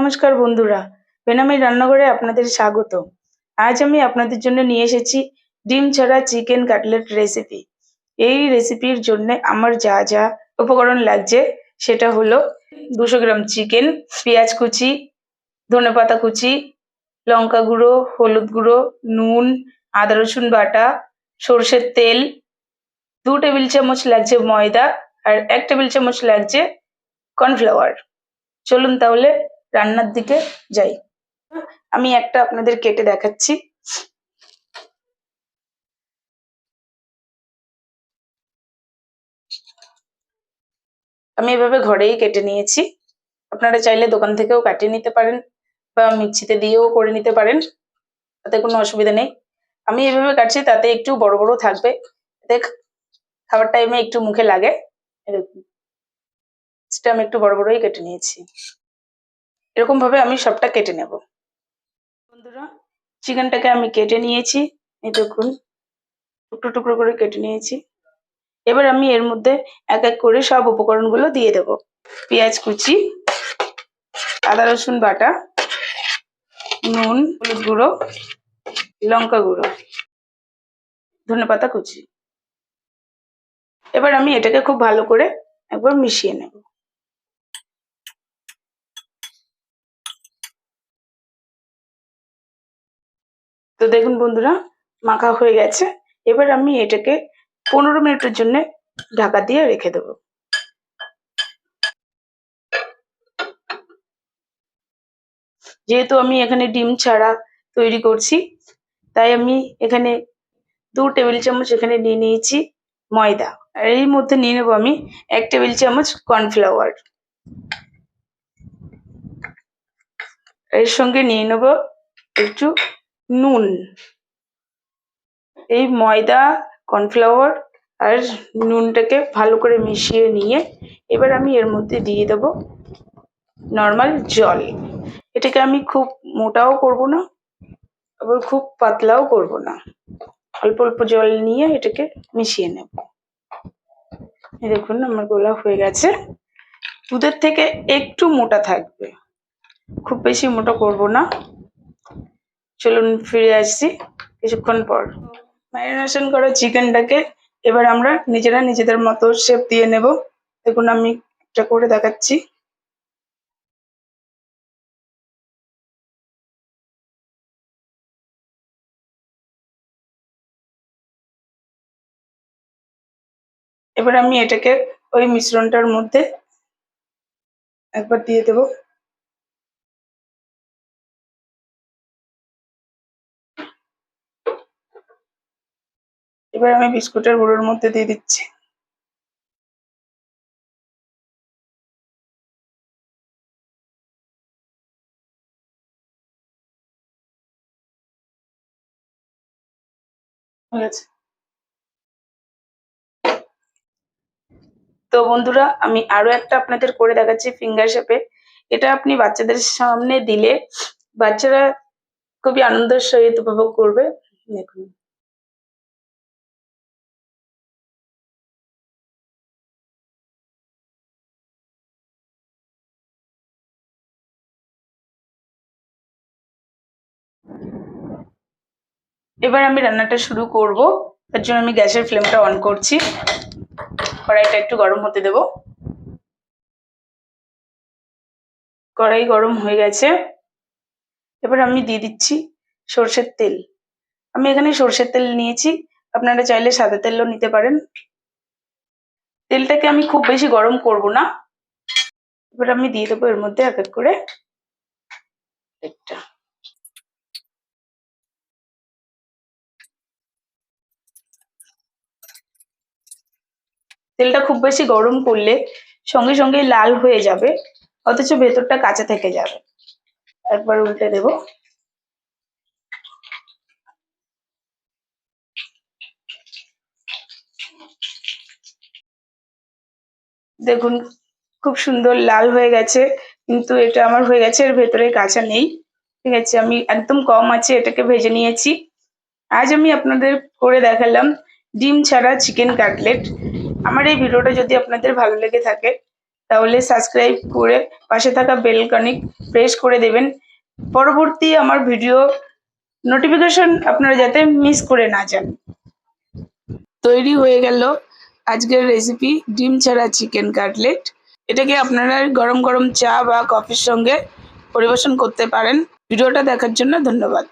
নমস্কার বন্ধুরা, বেনামি রান্নাঘরে আপনাদের স্বাগত। আজ আমি আপনাদের জন্য নিয়ে এসেছি ডিম ছাড়া চিকেন কাটলেট রেসিপি। এই রেসিপির জন্য আমার যা যা উপকরণ লাগছে সেটা হলো 200 গ্রাম চিকেন, পেঁয়াজ কুচি, ধনেপাতা কুচি, লঙ্কা গুঁড়ো, হলুদ গুঁড়ো, নুন, আদা রসুন বাটা, সর্ষের তেল, 2 টেবিল চামচ লাগছে ময়দা, আর 1 টেবিল চামচ লাগছে কর্নফ্লাওয়ার। চলুন তাহলে রান্নার দিকে যাই। আমি একটা আপনাদের কেটে দেখাচ্ছি। আমি এভাবে ঘরেই কেটে নিয়েছি। আপনারা চাইলে দোকান থেকেও কাটিয়ে নিতে পারেন বা মিক্সিতে দিয়েও করে নিতে পারেন, তাতে কোনো অসুবিধা নেই। আমি এভাবে কাটছি, তাতে একটু বড় বড় থাকবে, দেখ খাবার টাইমে একটু মুখে লাগে। সেটা আমি একটু বড় বড়ই কেটে নিয়েছি। এরকম ভাবে আমি সবটা কেটে নেব। বন্ধুরা, চিকেনটাকে আমি কেটে নিয়েছি, এই দেখুন টুকরো টুকরো করে কেটে নিয়েছি। এবার আমি এর মধ্যে এক এক করে সব উপকরণগুলো দিয়ে দেব। পেঁয়াজ কুচি, আদা রসুন বাটা, নুন, হলুদ গুঁড়ো, লঙ্কা গুঁড়ো, ধনেপাতা কুচি। এবার আমি এটাকে খুব ভালো করে একবার মিশিয়ে নেব। তো দেখুন বন্ধুরা, মাখা হয়ে গেছে। এবার আমি এটাকে 15 মিনিটের জন্য ঢাকা দিয়ে রেখে দেবো। যেহেতু আমি এখানে ডিম ছাড়া তৈরি করছি, তাই আমি এখানে 2 টেবিল চামচ এখানে নিয়ে নিয়েছি ময়দা, আর এর মধ্যে নিয়ে নেবো আমি 1 টেবিল চামচ কর্নফ্লাওয়ার। এর সঙ্গে নিয়ে নেব একটু নুন। এই ময়দা, কর্নফ্লাওয়ার আর নুনটাকে ভালো করে মিশিয়ে নিয়ে এবার আমি এর মধ্যে দিয়ে দেব নর্মাল জল। এটাকে আমি খুব মোটাও করব না, আবার খুব পাতলাও করব না, অল্প অল্প জল নিয়ে এটাকে মিশিয়ে নেব। এই দেখুন আমার গোলা হয়ে গেছে। দুধের থেকে একটু মোটা থাকবে, খুব বেশি মোটা করব না। চলুন ফিরে আসছি কিছুক্ষণ পর। ম্যারিনেশন করা চিকেনটাকে এবার আমরা নিজেরা নিজেদের মতো শেপ দিয়ে নেব। দেখুন আমি এটা করে দেখাচ্ছি। এবার আমি এটাকে ওই মিশ্রণটার মধ্যে একবার দিয়ে দেব। এবার আমি বিস্কুটের গুঁড়োর মধ্যে দিয়ে দিচ্ছি। ঠিক আছে। তো বন্ধুরা, আমি আরো একটা আপনাদের করে দেখাচ্ছি ফিঙ্গার শেপে। এটা আপনি বাচ্চাদের সামনে দিলে বাচ্চারা খুবই আনন্দের সহিত উপভোগ করবে। দেখুন এবার আমি রান্নাটা শুরু করব। তার জন্য আমি গ্যাসের ফ্লেমটা অন করছি। কড়াইটা একটু গরম হতে দেব। কড়াই গরম হয়ে গেছে। এবার আমি দিয়ে দিচ্ছি সর্ষের তেল। আমি এখানে সর্ষের তেল নিয়েছি, আপনারা চাইলে সাদা তেলও নিতে পারেন। তেলটাকে আমি খুব বেশি গরম করব না। এবার আমি দিয়ে দেবো এর মধ্যে এক এক করে একটা। তেলটা খুব বেশি গরম করলে সঙ্গে সঙ্গে লাল হয়ে যাবে, অথচ ভেতরটা কাঁচা থেকে যাবে। একবার উল্টে দেব। দেখুন খুব সুন্দর লাল হয়ে গেছে, কিন্তু এটা আমার হয়ে গেছে এর ভেতরে কাঁচা নেই। ঠিক আছে, আমি একদম কম আছে এটাকে ভেজে নিয়েছি। আজ আমি আপনাদের করে দেখালাম ডিম ছাড়া চিকেন কাটলেট। আমার এই ভিডিওটা যদি আপনাদের ভালো লেগে থাকে তাহলে সাবস্ক্রাইব করে পাশে থাকা বেলকনি প্রেস করে দেবেন, পরবর্তী আমার ভিডিও নোটিফিকেশন আপনারা যাতে মিস করে না যান। তৈরি হয়ে গেল আজকের রেসিপি ডিম ছাড়া চিকেন কাটলেট। এটাকে আপনারা গরম গরম চা বা কফির সঙ্গে পরিবেশন করতে পারেন। ভিডিওটা দেখার জন্য ধন্যবাদ।